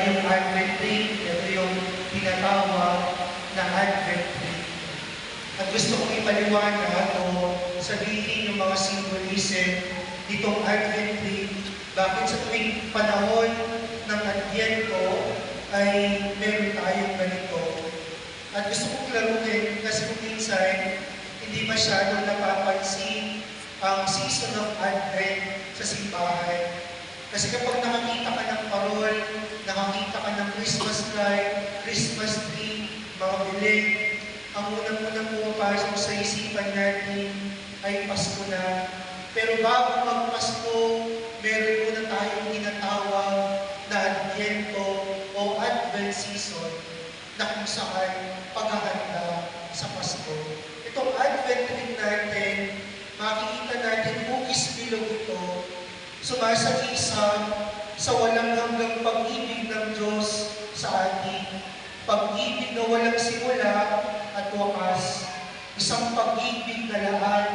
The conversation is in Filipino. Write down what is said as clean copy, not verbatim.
tayong Advent Tree. Ito yung tinatawag na Advent Tree. At gusto kong ipaliwanag o sabihin yung mga symbolism nitong Advent Tree. Bakit sa tuwing panahon ng Advento ay meron tayong ganito. At gusto kong klaruhin kasi kung minsan hindi masyadong napapansin ang season of Advent sa simbahan. Kasi kapag nakakita ka ng parol, nakakita ka ng Christmas light, Christmas tree, mga bilig, ang unang-unang pumapasok sa isipan natin ay Pasko na. Pero bago magpasko, meron muna tayong tinatawag na Adviento o Advent season na kung saan paghahanda sa Pasko. Itong Advent tree natin, makikita natin hugis bilog ito, sumasagisa sa walang hanggang pag-ibig ng Diyos sa atin. Pag-ibig na walang simula at wakas, isang pag-ibig na laan